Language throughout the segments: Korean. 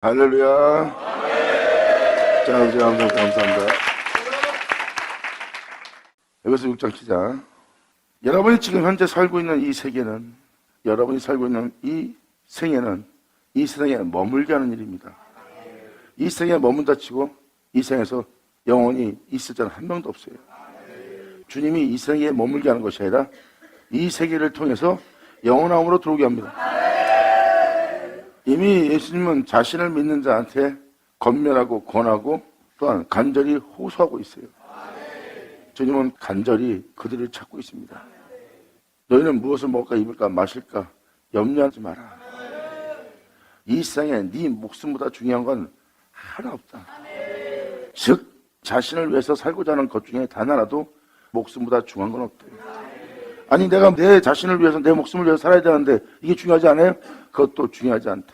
할렐루야. 자, 우리 항상 감사합니다. 에베소 6장 시작. 여러분이 지금 현재 살고 있는 이 세계는, 여러분이 살고 있는 이 생애는 이 세상에 머물게 하는 일입니다. 이 세상에 머문다 치고 이 세상에서 영원히 있을 자는 한 명도 없어요. 주님이 이 세상에 머물게 하는 것이 아니라 이 세계를 통해서 영원함으로 들어오게 합니다. 이미 예수님은 자신을 믿는 자한테 권면하고 권하고 또한 간절히 호소하고 있어요. 주님은 간절히 그들을 찾고 있습니다. 너희는 무엇을 먹을까 입을까 마실까 염려하지 마라. 이 세상에 네 목숨보다 중요한 건 하나 없다. 즉 자신을 위해서 살고자 하는 것 중에 단 하나도 목숨보다 중요한 건 없다. 아니 내가 내 자신을 위해서 내 목숨을 위해서 살아야 되는데 이게 중요하지 않아요? 그것도 중요하지 않대.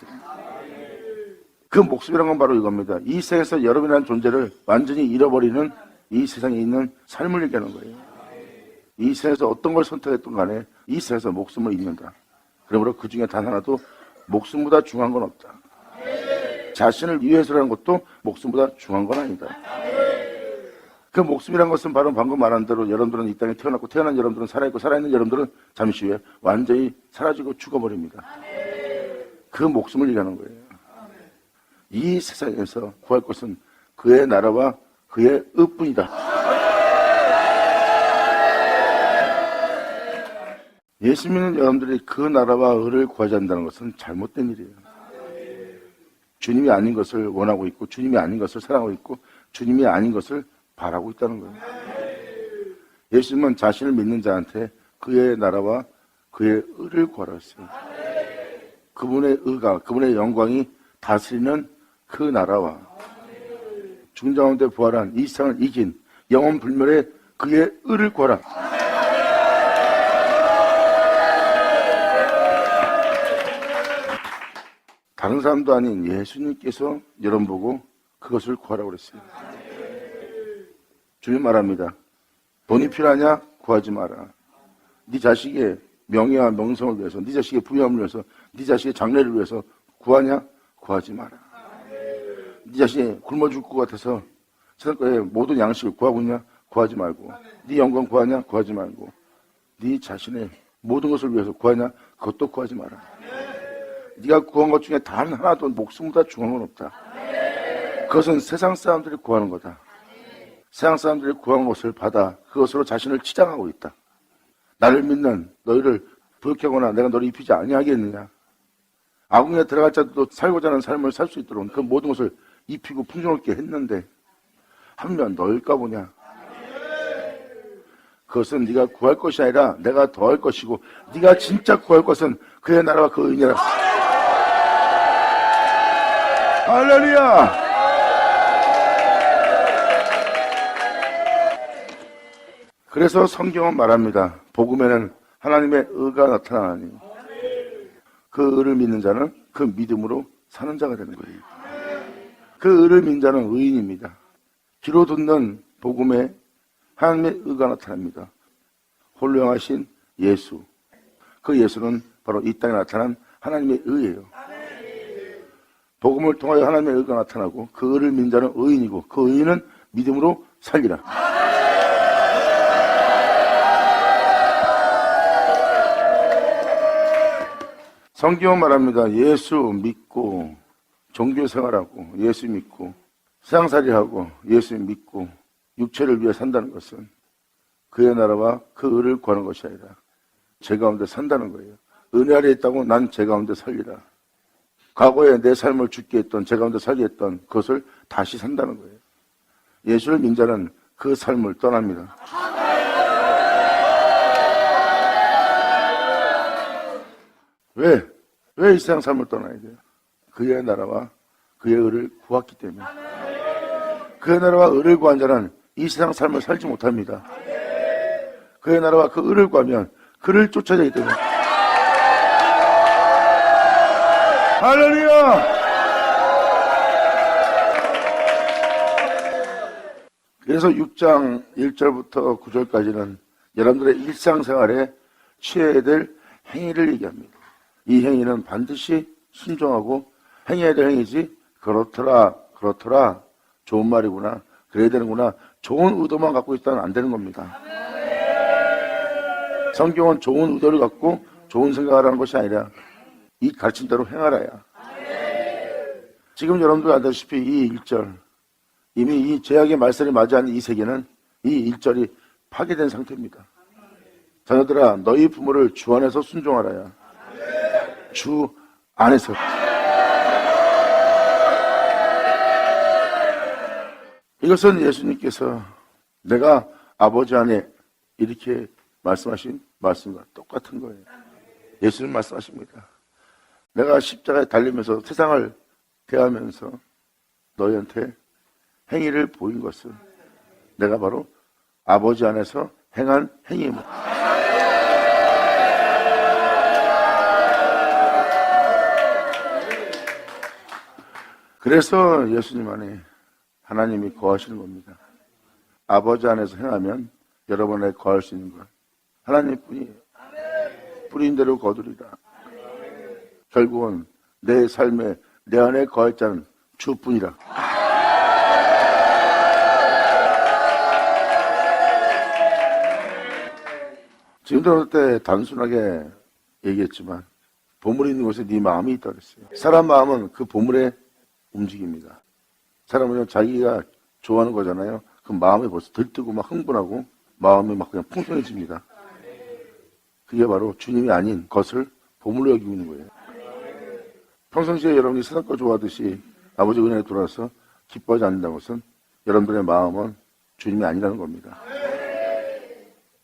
그 목숨이란 건 바로 이겁니다. 이 세상에서 여러분이라는 존재를 완전히 잃어버리는 이 세상에 있는 삶을 얘기하는 거예요. 이 세상에서 어떤 걸 선택했던 간에 이 세상에서 목숨을 잃는다. 그러므로 그 중에 단 하나도 목숨보다 중요한 건 없다. 자신을 위해서라는 것도 목숨보다 중요한 건 아니다. 그 목숨이란 것은 바로 방금 말한 대로 여러분들은 이 땅에 태어났고 태어난 여러분들은 살아있고 살아있는 여러분들은 잠시 후에 완전히 사라지고 죽어버립니다. 그 목숨을 얘기하는 거예요. 이 세상에서 구할 것은 그의 나라와 그의 의뿐이다. 예수 믿는 여러분들이 그 나라와 의를 구하지 않는다는 것은 잘못된 일이에요. 주님이 아닌 것을 원하고 있고 주님이 아닌 것을 사랑하고 있고 주님이 아닌 것을 바라고 있다는 거예요. 예수님은 자신을 믿는 자한테 그의 나라와 그의 의를 구하라 했어요. 그분의 의가, 그분의 영광이 다스리는 그 나라와 죽은 자 가운데 부활한 이 세상을 이긴 영원 불멸의 그의 의를 구하라. 다른 사람도 아닌 예수님께서 여러분 보고 그것을 구하라고 그랬어요. 주님 말합니다. 돈이 필요하냐? 구하지 마라. 네 자식의 명예와 명성을 위해서, 네 자식의 부유함을 위해서, 네 자식의 장래를 위해서 구하냐? 구하지 마라. 네 자식이 굶어 죽을 것 같아서 세상 거에 모든 양식을 구하고 있냐? 구하지 말고. 네 영광 구하냐? 구하지 말고. 네 자신의 모든 것을 위해서 구하냐? 그것도 구하지 마라. 네가 구한 것 중에 단 하나도 목숨보다 중요한 건 없다. 그것은 세상 사람들이 구하는 거다. 세상 사람들이 구한 것을 받아 그것으로 자신을 치장하고 있다. 나를 믿는 너희를 부욕하거나 내가 너를 입히지 아니하겠느냐. 아궁이에 들어갈 자도 살고자 하는 삶을 살 수 있도록 그 모든 것을 입히고 풍요롭게 했는데 하면 너일까 보냐. 그것은 네가 구할 것이 아니라 내가 더할 것이고 네가 진짜 구할 것은 그의 나라와 그 의니라. 할렐루야. 그래서 성경은 말합니다. 복음에는 하나님의 의가 나타나니 그 의를 믿는 자는 그 믿음으로 사는 자가 되는 거예요. 그 의를 믿는 자는 의인입니다. 귀로 듣는 복음에 하나님의 의가 나타납니다. 홀로 영하신 예수. 그 예수는 바로 이 땅에 나타난 하나님의 의예요. 복음을 통하여 하나님의 의가 나타나고 그 의를 믿는 자는 의인이고 그 의인은 믿음으로 살리라. 성경은 말합니다. 예수 믿고 종교 생활하고 예수 믿고 세상살이하고 예수 믿고 육체를 위해 산다는 것은 그의 나라와 그 의를 구하는 것이 아니라 제 가운데 산다는 거예요. 은혜 아래 있다고 난 제 가운데 살리라. 과거에 내 삶을 죽게 했던 제 가운데 살게 했던 그것을 다시 산다는 거예요. 예수를 믿는 자는 그 삶을 떠납니다. 왜 이 세상 삶을 떠나야 돼요? 그의 나라와 그의 의를 구했기 때문에. 그의 나라와 의를 구한 자는 이 세상 삶을 살지 못합니다. 그의 나라와 그 의를 구하면 그를 쫓아야 되기 때문에. 할렐루야! 그래서 6장 1절부터 9절까지는 여러분들의 일상생활에 취해야 될 행위를 얘기합니다. 이 행위는 반드시 순종하고 행해야 될 행위지 그렇더라. 좋은 말이구나. 그래야 되는구나. 좋은 의도만 갖고 있다면 안 되는 겁니다. 성경은 좋은 의도를 갖고 좋은 생각을 하는 것이 아니라 이 가르친 대로 행하라야. 지금 여러분들 알다시피 이 1절, 이미 이 죄악의 말살이 맞이하는 이 세계는 이 1절이 파괴된 상태입니다. 자녀들아, 너희 부모를 주 안에서 순종하라야. 주 안에서. 이것은 예수님께서 내가 아버지 안에 이렇게 말씀하신 말씀과 똑같은 거예요. 예수님 말씀하십니다. 내가 십자가에 달리면서 세상을 대하면서 너희한테 행위를 보인 것은 내가 바로 아버지 안에서 행한 행위입니다. 그래서 예수님 안에 하나님이 거하시는 겁니다. 아버지 안에서 행하면 여러분 안에 거할 수 있는 것 하나님뿐이에요. 뿌린 대로 거두리라. 결국은 내 삶에 내 안에 거할 자는 주뿐이라. 지금 들을 때 단순하게 얘기했지만 보물이 있는 곳에 네 마음이 있다고 그랬어요. 사람 마음은 그 보물에 움직입니다. 사람은 자기가 좋아하는 거잖아요. 그 마음이 벌써 들뜨고 막 흥분하고 마음이 막 그냥 풍성해집니다. 그게 바로 주님이 아닌 것을 보물로 여기고 있는 거예요. 평상시에 여러분이 세상 거 좋아하듯이 아버지 은혜에 돌아서 기뻐하지 않는다는 것은 여러분들의 마음은 주님이 아니라는 겁니다.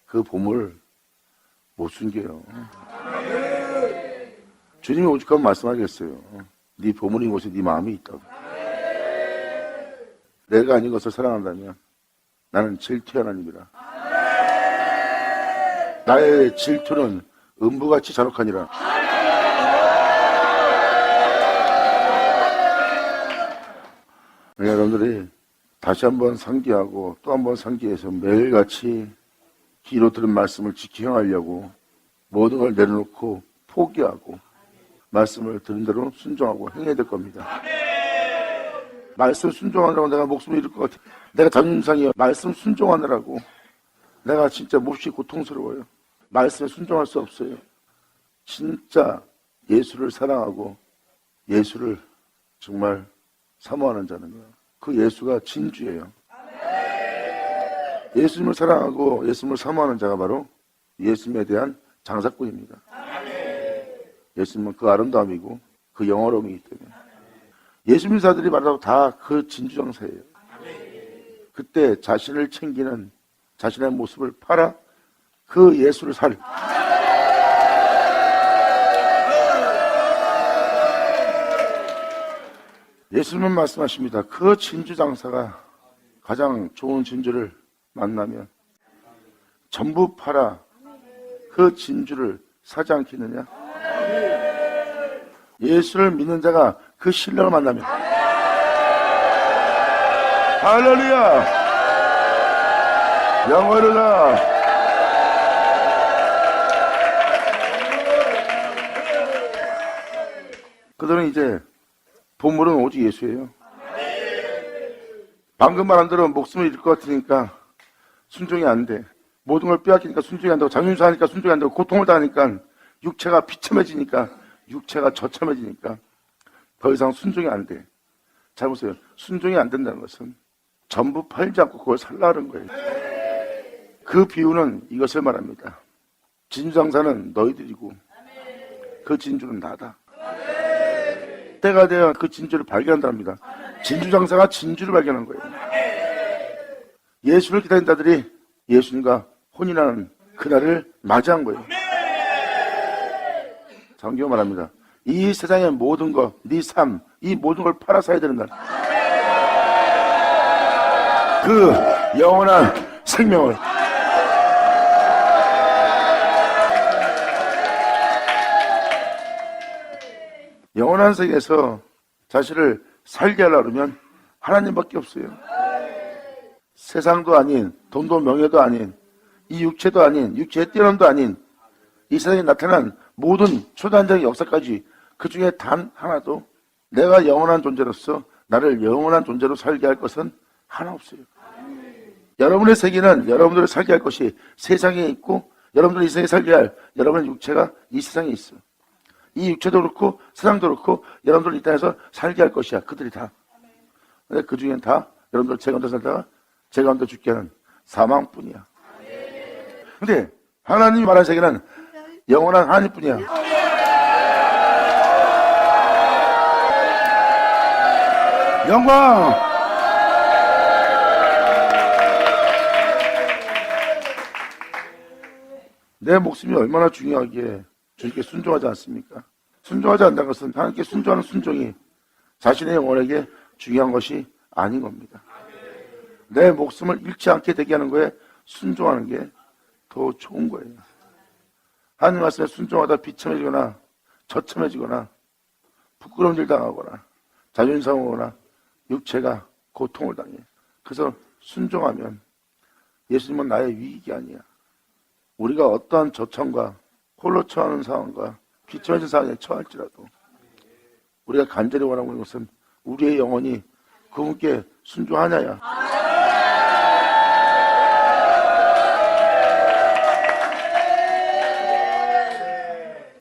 그 보물 못 숨겨요. 주님이 오죽하면 말씀하겠어요. 네 보물인 곳에 네 마음이 있다고. 내가 아닌 것을 사랑한다면 나는 질투 하나님이라. 나의 질투는 음부같이 잔혹하니라. 여러분들이 다시 한번 상기하고 또 한번 상기해서 매일같이 귀로 들은 말씀을 지키 행하려고 모든 걸 내려놓고 포기하고 말씀을 들은 대로 순종하고 행해야 될 겁니다. 말씀 순종하느라고 내가 목숨을 잃을 것 같아. 내가 자존심상이에요. 말씀 순종하느라고 내가 진짜 몹시 고통스러워요. 말씀에 순종할 수 없어요. 진짜 예수를 사랑하고 예수를 정말 사모하는 자는요, 그 예수가 진주예요. 예수님을 사랑하고 예수님을 사모하는 자가 바로 예수님에 대한 장사꾼입니다. 예수님은 그 아름다움이고 그 영화로움이기 때문에 예수 믿사들이 말하고 다 그 진주장사예요. 그때 자신을 챙기는 자신의 모습을 팔아 그 예수를 살. 예수님은 말씀하십니다. 그 진주장사가 가장 좋은 진주를 만나면 전부 팔아 그 진주를 사지 않겠느냐? 예수를 믿는 자가 그 신령을 만나면 할렐루야! 영원하라! 그들은 이제 보물은 오직 예수예요. 방금 말한 대로 목숨을 잃을 것 같으니까 순종이 안 돼. 모든 걸 빼앗기니까 순종이 안 되고 장윤수 하니까 순종이 안 되고 고통을 당하니까 육체가 비참해지니까 육체가 저참해지니까 더 이상 순종이 안 돼. 잘 보세요. 순종이 안 된다는 것은 전부 팔지 않고 그걸 살라는 거예요. 그 비유는 이것을 말합니다. 진주장사는 너희들이고 그 진주는 나다. 때가 되어 그 진주를 발견한답니다. 진주장사가 진주를 발견한 거예요. 예수를 기다린 자들이 예수님과 혼인하는 그날을 맞이한 거예요. 성경 말합니다. 이 세상의 모든 것, 네 삶, 이 모든 걸 팔아 사야 되는 날. 그 영원한 생명을. 영원한 세계에서 자신을 살게 하려면 하나님밖에 없어요. 세상도 아닌, 돈도 명예도 아닌, 이 육체도 아닌, 육체의 뛰어남도 아닌, 이 세상에 나타난 모든 초단적인 역사까지 그 중에 단 하나도 내가 영원한 존재로서 나를 영원한 존재로 살게 할 것은 하나 없어요. 여러분의 세계는 여러분들을 살게 할 것이 세상에 있고, 여러분들이 이 세상에 살게 할 여러분의 육체가 이 세상에 있어. 이 육체도 그렇고 세상도 그렇고 여러분들 이 땅에서 살게 할 것이야. 그들이 다. 근데 그 중엔 다 여러분들 제 가운데 살다가 제 가운데 죽게 하는 사망뿐이야. 근데 하나님이 말하는 세계는 영원한 하나님뿐이야. 영광! 내 목숨이 얼마나 중요하기에 주님께 순종하지 않습니까? 순종하지 않는 것은 하나님께 순종하는 순종이 자신의 영혼에게 중요한 것이 아닌 겁니다. 내 목숨을 잃지 않게 되게 하는 거에 순종하는 게 더 좋은 거예요. 하나님 말씀에 순종하다 비참해지거나 처참해지거나 부끄러운 일 당하거나 자존심 상하거나 육체가 고통을 당해. 그래서 순종하면 예수님은 나의 위익이 아니야. 우리가 어떠한 저청과 홀로 처하는 상황과 비참해진 상황에 처할지라도 우리가 간절히 원하고 있는 것은 우리의 영혼이 그분께 순종하냐야.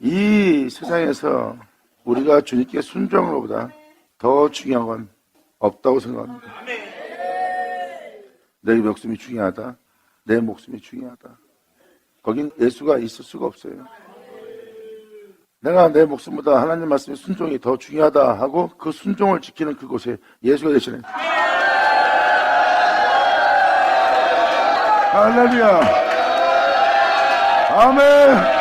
이 세상에서 우리가 주님께 순종하는 것보다 더 중요한 건 없다고 생각합니다. 내 목숨이 중요하다. 내 목숨이 중요하다. 거긴 예수가 있을 수가 없어요. 내가 내 목숨보다 하나님 말씀의 순종이 더 중요하다 하고 그 순종을 지키는 그곳에 예수가 계시네. 할렐루야. 아멘.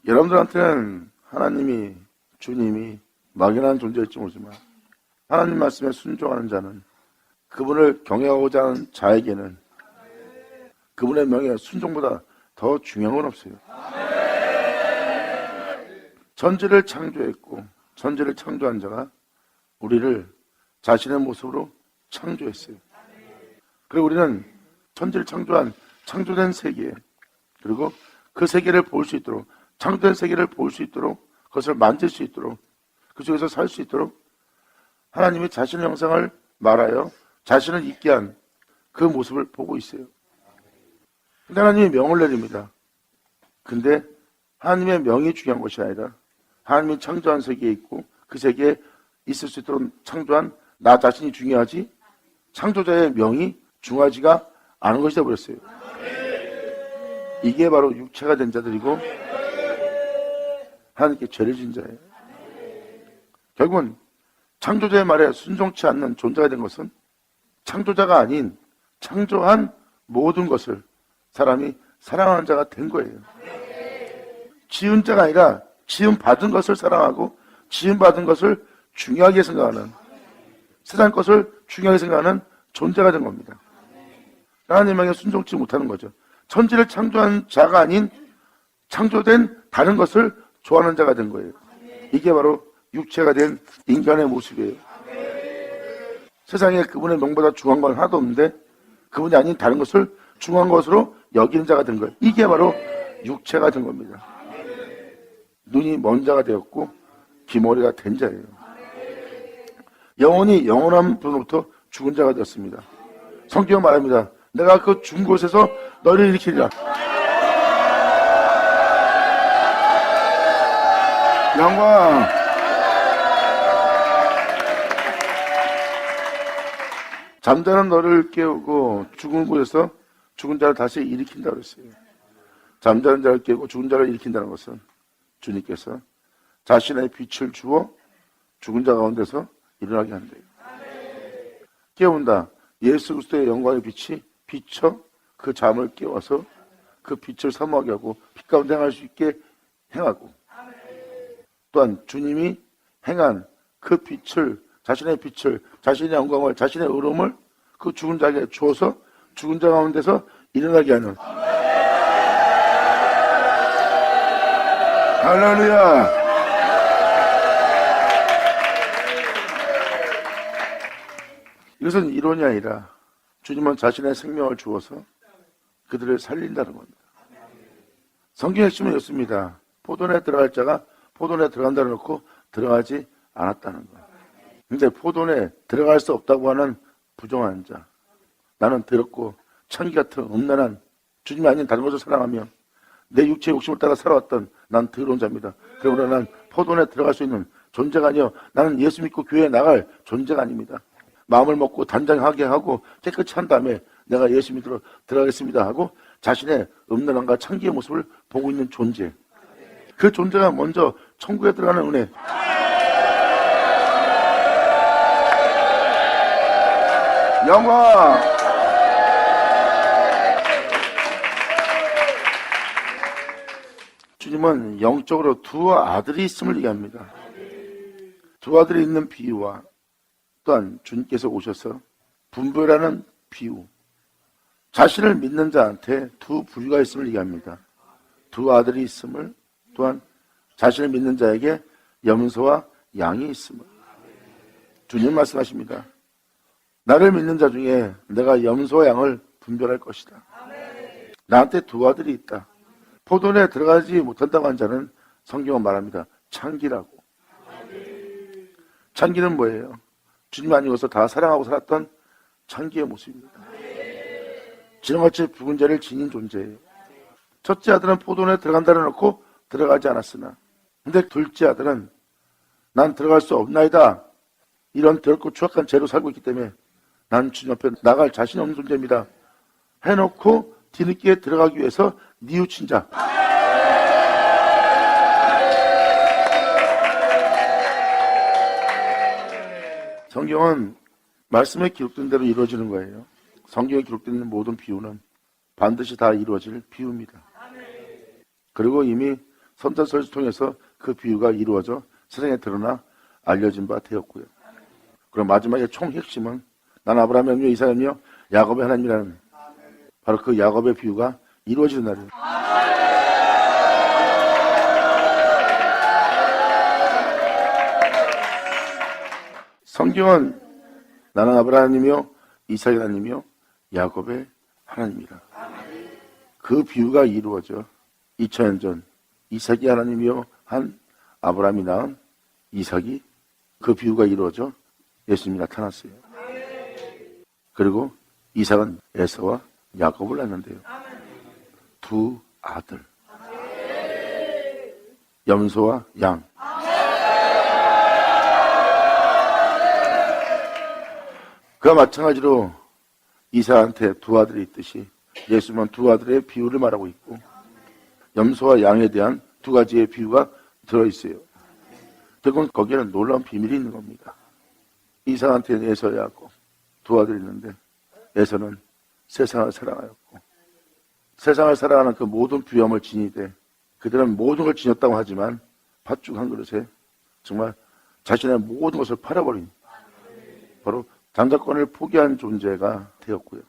여러분들한테는 하나님이, 주님이 막연한 존재일지 모르지만 하나님 말씀에 순종하는 자는, 그분을 경외하고자 하는 자에게는 그분의 명예, 순종보다 더 중요한 건 없어요. 천지를 창조했고 천지를 창조한 자가 우리를 자신의 모습으로 창조했어요. 그리고 우리는 천지를 창조한 창조된 세계, 그리고 그 세계를 볼 수 있도록, 창조된 세계를 볼 수 있도록, 그것을 만질 수 있도록, 그 속에서 살 수 있도록 하나님이 자신의 형상을 말하여 자신을 있게 한 그 모습을 보고 있어요. 근데 하나님이 명을 내립니다. 근데 하나님의 명이 중요한 것이 아니라 하나님이 창조한 세계에 있고 그 세계에 있을 수 있도록 창조한 나 자신이 중요하지, 창조자의 명이 중요하지가 않은 것이 되어버렸어요. 이게 바로 육체가 된 자들이고 하나님께 죄를 진 자예요. 결국은 창조자의 말에 순종치 않는 존재가 된 것은 창조자가 아닌 창조한 모든 것을 사람이 사랑하는 자가 된 거예요. 지은 자가 아니라 지은 받은 것을 사랑하고 지은 받은 것을 중요하게 생각하는, 세상 것을 중요하게 생각하는 존재가 된 겁니다. 하나님에게 순종치 못하는 거죠. 천지를 창조한 자가 아닌 창조된 다른 것을 좋아하는 자가 된 거예요. 이게 바로 육체가 된 인간의 모습이에요. 세상에 그분의 명보다 중요한 건 하나도 없는데 그분이 아닌 다른 것을 중요한 것으로 여기는 자가 된 거예요. 이게 바로 육체가 된 겁니다. 눈이 먼 자가 되었고 귀머리가 된 자예요. 영혼이 영원한 분으로부터 죽은 자가 되었습니다. 성경은 말합니다. 내가 그 죽은 곳에서 너를 일으키리라. 영광. 잠자는 너를 깨우고 죽은 곳에서 죽은 자를 다시 일으킨다고 했어요. 잠자는 자를 깨우고 죽은 자를 일으킨다는 것은 주님께서 자신의 빛을 주어 죽은 자 가운데서 일어나게 한대요. 깨운다. 예수 그리스도의 영광의 빛이 비쳐 그 잠을 깨워서 그 빛을 사모하게 하고 빛 가운데 행할 수 있게 행하고, 또한 주님이 행한 그 빛을, 자신의 빛을, 자신의 영광을, 자신의 의로움을 그 죽은 자에게 주어서 죽은 자 가운데서 일어나게 하는. 할렐루야. 이것은 이론이 아니라 주님은 자신의 생명을 주어서 그들을 살린다는 겁니다. 성경의 핵심은 이렇습니다. 포도원에 들어갈 자가 포도원에 들어간다 놓고 들어가지 않았다는 거예요. 근데 포도원에 들어갈 수 없다고 하는 부정한 자, 나는 더럽고 천기 같은 음란한 주님이 아닌 다른 것을 사랑하며 내 육체의 욕심을 따라 살아왔던 난 더러운 자입니다. 그러므로 난 포도원에 들어갈 수 있는 존재가 아니요, 나는 예수 믿고 교회에 나갈 존재가 아닙니다. 마음을 먹고 단장하게 하고 깨끗이 한 다음에 내가 예수 믿으러 들어가겠습니다 하고 자신의 음란함과 창기의 모습을 보고 있는 존재, 그 존재가 먼저 천국에 들어가는 은혜. 영광. 주님은 영적으로 두 아들이 있음을 얘기합니다. 두 아들이 있는 비유와 또한 주님께서 오셔서 분별하는 비유, 자신을 믿는 자한테 두 부류가 있음을 얘기합니다. 두 아들이 있음을, 또한 자신을 믿는 자에게 염소와 양이 있음을. 주님 말씀하십니다. 나를 믿는 자 중에 내가 염소와 양을 분별할 것이다. 나한테 두 아들이 있다. 포도원에 들어가지 못한다고 한 자는 성경은 말합니다. 창기라고. 창기는 뭐예요? 주님 아니고서 다 사랑하고 살았던 창기의 모습입니다. 지렁같이 붉은 자를 지닌 존재예요. 첫째 아들은 포도원에 들어간다 해놓고 들어가지 않았으나, 근데 둘째 아들은 난 들어갈 수 없나이다, 이런 더럽고 추악한 죄로 살고 있기 때문에 난 주님 앞에 나갈 자신이 없는 존재입니다 해놓고 뒤늦게 들어가기 위해서 뉘우친 자. 성경은 말씀에 기록된 대로 이루어지는 거예요. 성경에 기록된 모든 비유는 반드시 다 이루어질 비유입니다. 그리고 이미 선전설을 통해서 그 비유가 이루어져 세상에 드러나 알려진 바 되었고요. 그럼 마지막에 총 핵심은 난 아브라함이며 이삭이며 야곱의 하나님이라는 바로 그 야곱의 비유가 이루어지는 날이에요. 성경은 나는 아브라함이며 이삭의 하나님이며 야곱의 하나님이라. 그 비유가 이루어져 2000년 전 이삭이 하나님이요 한 아브라함이 낳은 이삭이, 그 비유가 이루어져 예수님이 나타났어요. 그리고 이삭은 에서와 야곱을 낳는데요. 두 아들, 염소와 양. 그와 마찬가지로 이삭한테 두 아들이 있듯이 예수님은 두 아들의 비유를 말하고 있고, 염소와 양에 대한 두 가지의 비유가 들어있어요. 결국은 거기에는 놀라운 비밀이 있는 겁니다. 이삭한테는 에서, 야곱 두 아들이 있는데, 에서는 세상을 사랑하였고, 세상을 사랑하는 그 모든 부여함을 지니되, 그들은 모든 걸 지녔다고 하지만 팥죽 한 그릇에 정말 자신의 모든 것을 팔아버린, 바로 장자권을 포기한 존재가 되었고요.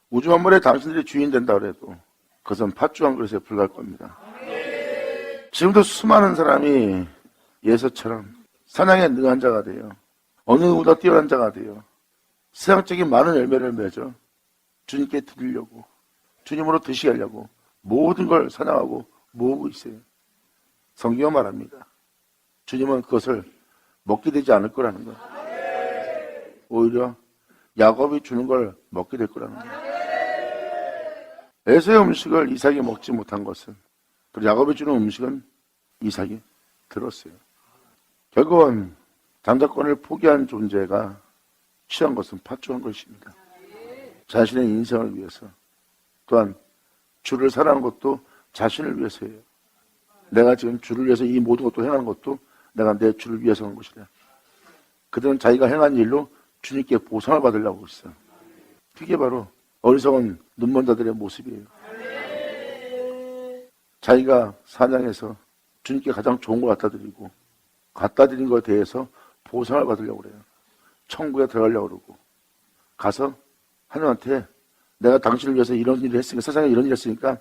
우주 만물의 당신들이 주인 된다 그래도 그것은 팥죽 한 그릇에 불과할 겁니다. 지금도 수많은 사람이 예서처럼 사냥에 능한 자가 돼요. 어느 누구보다 뛰어난 자가 돼요. 세상적인 많은 열매를 맺어 주님께 드리려고, 주님으로 드시게 하려고 모든 걸 사냥하고 모으고 있어요. 성경은 말합니다. 주님은 그것을 먹게 되지 않을 거라는 거예요. 오히려 야곱이 주는 걸 먹게 될 거라는 거예요. 에서의 음식을 이삭이 먹지 못한 것은, 그리고 야곱이 주는 음식은 이삭이 들었어요. 결국은 장자권을 포기한 존재가 취한 것은 팥죽한 것입니다. 자신의 인생을 위해서, 또한 주를 사랑하는 것도 자신을 위해서예요. 내가 지금 주를 위해서 이 모든 것도 행하는 것도 내가 내 주를 위해서 하는 것이래. 그들은 자기가 행한 일로 주님께 보상을 받으려고 했어요. 그게 바로 어리석은 눈먼 자들의 모습이에요. 자기가 사냥해서 주님께 가장 좋은 걸 갖다 드리고, 갖다 드린 것에 대해서 보상을 받으려고 그래요. 천국에 들어가려고 그러고, 가서 하나님한테 내가 당신을 위해서 이런 일을 했으니까, 세상에 이런 일을 했으니까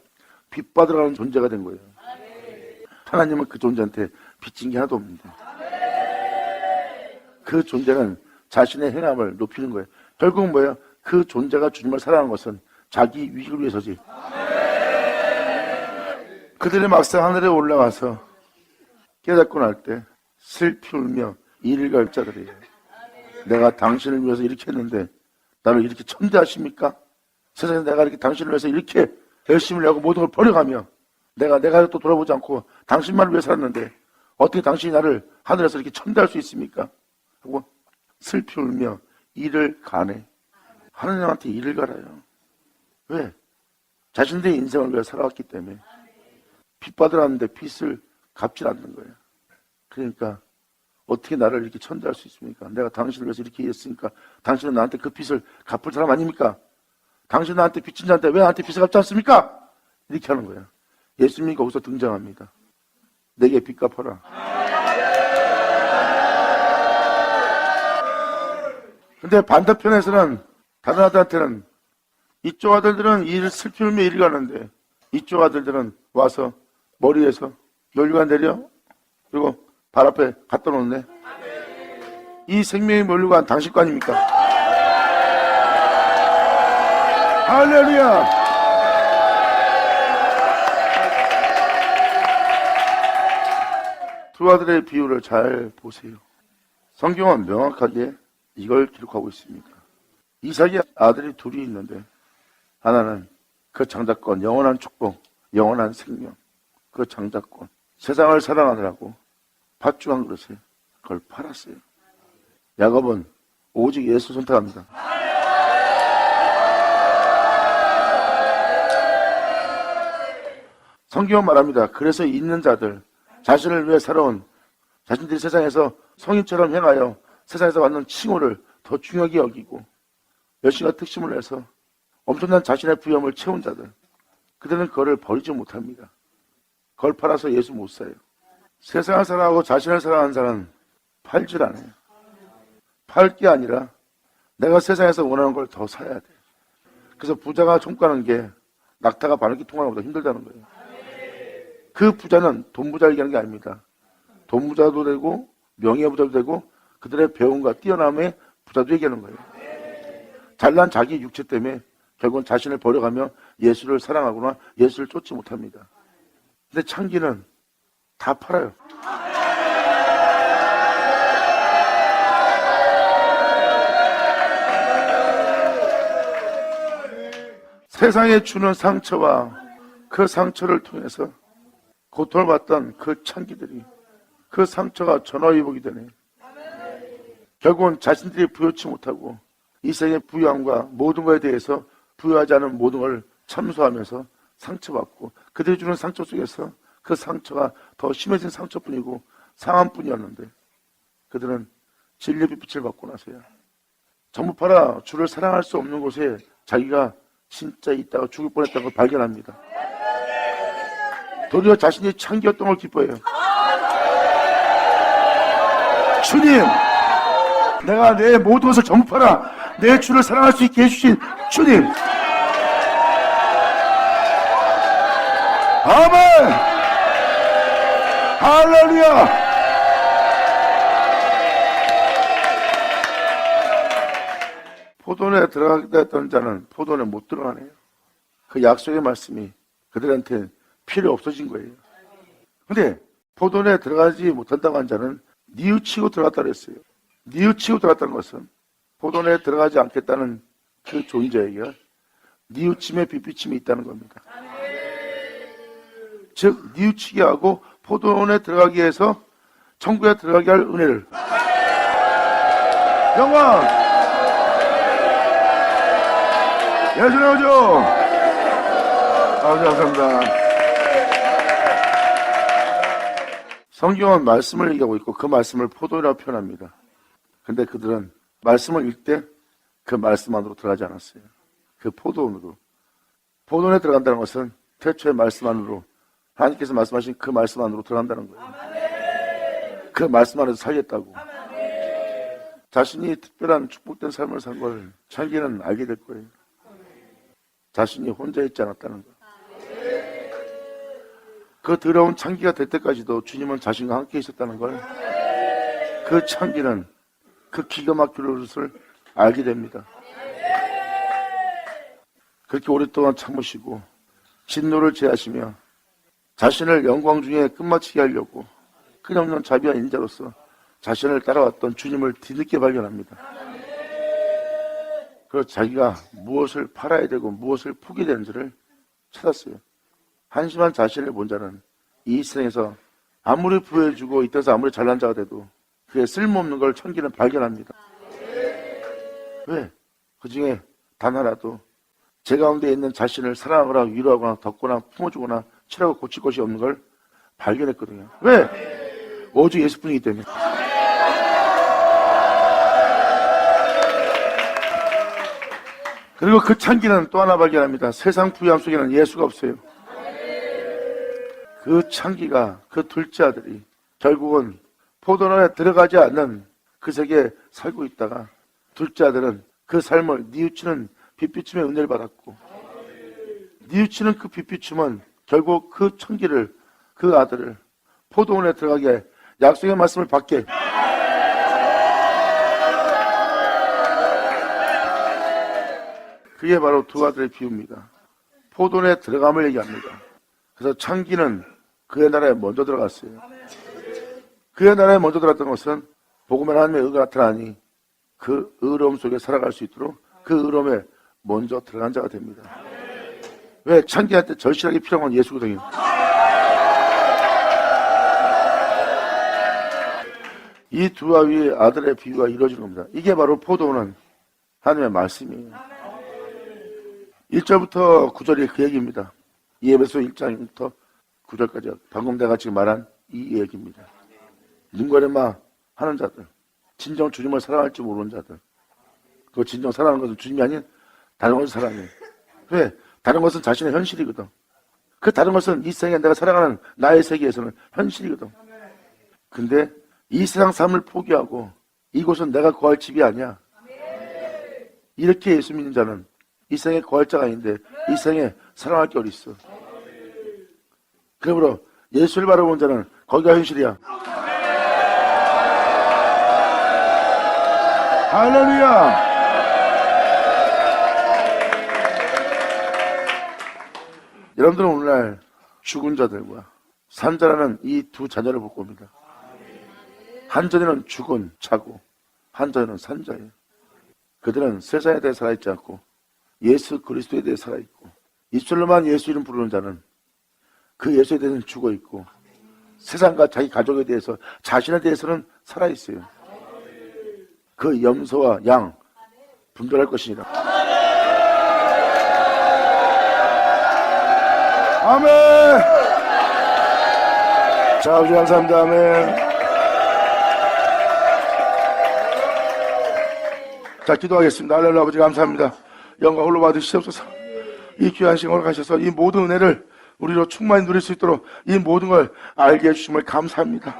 빚 받으라는 존재가 된 거예요. 하나님은 그 존재한테 빚진 게 하나도 없는데, 그 존재는 자신의 행함을 높이는 거예요. 결국은 뭐예요? 그 존재가 주님을 사랑하는 것은 자기 유익을 위해서지. 그들이 막상 하늘에 올라가서 깨닫고 날 때 슬피 울며 이를 갈 자들이에요. 내가 당신을 위해서 이렇게 했는데 나를 이렇게 천대하십니까? 세상에서 내가 이렇게 당신을 위해서 이렇게 열심히 하고 모든 걸 버려가며 내가 또 돌아보지 않고 당신만을 위해 살았는데 어떻게 당신이 나를 하늘에서 이렇게 천대할 수 있습니까? 하고 슬피 울며 이를 가네. 하느님한테 이를 갈아요. 왜? 자신들의 인생을 위해 살아왔기 때문에. 빚 받으라는데 빚을 갚질 않는 거예요. 그러니까 어떻게 나를 이렇게 천대할 수 있습니까? 내가 당신을 위해서 이렇게 했으니까 당신은 나한테 그 빚을 갚을 사람 아닙니까? 당신 나한테 빚진 자인데 왜 나한테 빚을 갚지 않습니까? 이렇게 하는 거예요. 예수님이 거기서 등장합니다. 내게 빚 갚아라. 근데 반대편에서는 다른 아들한테는 이쪽 아들들은 일을 슬피 울며 일을 가는데 이쪽 아들들은 와서 머리에서 면류관 내려 그리고 발 앞에 갖다 놓네. 이 생명의 면류관 당신 거 아닙니까? 할렐루야. 두 아들의 비유를 잘 보세요. 성경은 명확하게 이걸 기록하고 있습니다. 이삭의 아들이 둘이 있는데 하나는 그 장자권, 영원한 축복, 영원한 생명, 그 장자권, 세상을 사랑하느라고 팥죽 한 그릇에 그걸 팔았어요. 야곱은 오직 예수 선택합니다. 성경은 말합니다. 그래서 있는 자들, 자신을 위해 살아온 자신들이 세상에서 성인처럼 행하여 세상에서 받는 칭호를 더 중요하게 여기고 열심과 특심을 내서 엄청난 자신의 부여함을 채운 자들, 그들은 그거를 버리지 못합니다. 그걸 팔아서 예수 못 사요. 세상을 사랑하고 자신을 사랑하는 사람은 팔질 않아요. 팔 게 아니라 내가 세상에서 원하는 걸 더 사야 돼. 그래서 부자가 총가는 게 낙타가 바늘기 통하는 것보다 힘들다는 거예요. 그 부자는 돈 부자 얘기하는 게 아닙니다. 돈 부자도 되고 명예 부자도 되고 그들의 배움과 뛰어남의 부자도 얘기하는 거예요. 잘난 자기 육체 때문에 결국은 자신을 버려가며 예수를 사랑하거나 예수를 쫓지 못합니다. 근데 창기는 다 팔아요. 세상에 주는 상처와 그 상처를 통해서 고통을 받던 그 창기들이 그 상처가 전화위복이 되네. 결국은 자신들이 부여치 못하고 이 세상의 부유함과 모든 것에 대해서 부유하지 않은 모든 걸 참소하면서 상처받고 그들이 주는 상처 속에서 그 상처가 더 심해진 상처뿐이고 상함뿐이었는데 그들은 진리의 빛을 받고 나서야 전부 팔아 주를 사랑할 수 없는 곳에 자기가 진짜 있다가 죽을 뻔했다는 걸 발견합니다. 도리어 자신이 창기였던 걸 기뻐해요. 주님, 내가 내 모든 것을 전부 팔아 내 주를 사랑할 수 있게 해주신 주님. 아멘. 할렐루야. 포도원에 들어가겠다 했던 자는 포도원에 못 들어가네요. 그 약속의 말씀이 그들한테 필요 없어진 거예요. 근데 포도원에 들어가지 못한다고 한 자는 뉘우치고 들어갔다 그랬어요. 뉘우치고 들어갔다는 것은 포도원에 들어가지 않겠다는 그 존재에게 뉘우침의 빛비침이 있다는 겁니다. 즉 뉘우치게 하고 포도원에 들어가기 위해서 천국에 들어가게 할 은혜를 영광 예수님 오죠. 아버지 감사합니다. 성경은 말씀을 얘기하고 있고 그 말씀을 포도원이라고 표현합니다. 근데 그들은 말씀을 읽을 때 그 말씀 안으로 들어가지 않았어요. 그 포도원으로. 포도원에 들어간다는 것은 태초의 말씀 안으로 하나님께서 말씀하신 그 말씀 안으로 들어간다는 거예요. 그 말씀 안에서 살겠다고. 자신이 특별한 축복된 삶을 산 걸 창기는 알게 될 거예요. 자신이 혼자 있지 않았다는 거. 그 더러운 창기가 될 때까지도 주님은 자신과 함께 있었다는 걸 그 창기는 그 기가 막힐 것을 알게 됩니다. 그렇게 오랫동안 참으시고 진노를 제하시며 자신을 영광 중에 끝마치게 하려고 끊임없는 자비와 인자로서 자신을 따라왔던 주님을 뒤늦게 발견합니다. 그래서 자기가 무엇을 팔아야 되고 무엇을 포기해야 되는지를 찾았어요. 한심한 자신을 본 자는 이 세상에서 아무리 부해주고 이 땅에서 아무리 잘난 자가 돼도 그게 쓸모없는 걸 천기는 발견합니다. 왜? 그 중에 단 하나도 제 가운데 있는 자신을 사랑하거나 위로하거나 덮거나 품어주거나 치라고 고칠 것이 없는 걸 발견했거든요. 왜? 오직 예수뿐이기 때문에. 그리고 그 창기는 또 하나 발견합니다. 세상 부유함 속에는 예수가 없어요. 그 창기가, 그 둘째 아들이 결국은 포도원에 들어가지 않는 그 세계에 살고 있다가 둘째 아들은 그 삶을 뉘우치는 빛비춤의 은혜를 받았고, 뉘우치는 그 빛비춤은 결국 그 천기를, 그 아들을 포도원에 들어가게, 약속의 말씀을 받게, 그게 바로 두 아들의 비유입니다. 포도원에 들어감을 얘기합니다. 그래서 창기는 그의 나라에 먼저 들어갔어요. 그의 나라에 먼저 들어갔던 것은 복음의 하나님의 의가 나타나니 그 의로움 속에 살아갈 수 있도록 그 의로움에 먼저 들어간 자가 됩니다. 왜? 창기한테 절실하게 필요한 건 예수거든요. 이 두 아위의 아들의 비유가 이루어지는 겁니다. 이게 바로 포도원은 하나님의 말씀이에요. 1절부터 9절이 그 얘기입니다. 에베소 1장부터 9절까지 방금 내가 지금 말한 이 얘기입니다. 눈가리마 하는 자들, 진정 주님을 사랑할지 모르는 자들, 그 진정 사랑하는 것은 주님이 아닌 다른 것을 사랑해. 왜? 다른 것은 자신의 현실이거든. 그 다른 것은 이 세상에 내가 살아가는 나의 세계에서는 현실이거든. 근데 이 세상 삶을 포기하고 이곳은 내가 거할 집이 아니야. 이렇게 예수 믿는 자는 이 세상에 거할 자가 아닌데 이 세상에 살아갈 게 어딨어. 그러므로 예수를 바라본 자는 거기가 현실이야. 할렐루야. 여러분들은 오늘날 죽은 자들과 산 자라는 이 두 자녀를 볼 겁니다. 한 자녀는 죽은 자고 한 자녀는 산 자예요. 그들은 세상에 대해 살아있지 않고 예수 그리스도에 대해 살아있고, 입술로만 예수 이름 부르는 자는 그 예수에 대해서는 죽어있고 세상과 자기 가족에 대해서 자신에 대해서는 살아있어요. 그 염소와 양 분별할 것이니라. 아멘. 자, 아버지 감사합니다. 아멘. 자, 기도하겠습니다. 할렐루야. 아버지 감사합니다. 영광 홀로 받으시옵소서. 이 귀한 시간을 가셔서 이 모든 은혜를 우리로 충만히 누릴 수 있도록 이 모든 걸 알게 해주심을 감사합니다.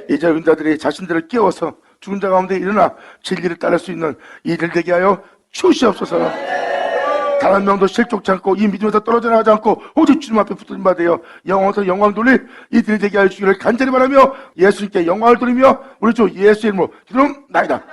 이제 은자들이 자신들을 깨워서 죽은 자 가운데 일어나 진리를 따를 수 있는 이들 되게 하여 주시옵소서. 단 한 명도 실족치 않고 이 믿음에서 떨어져 나가지 않고 오직 주님 앞에 붙들림 받아요 영원에서 영광 돌릴 이들이 되게 하여 주기를 간절히 바라며 예수님께 영광을 돌리며 우리 주 예수의 이름으로 기도합나이다.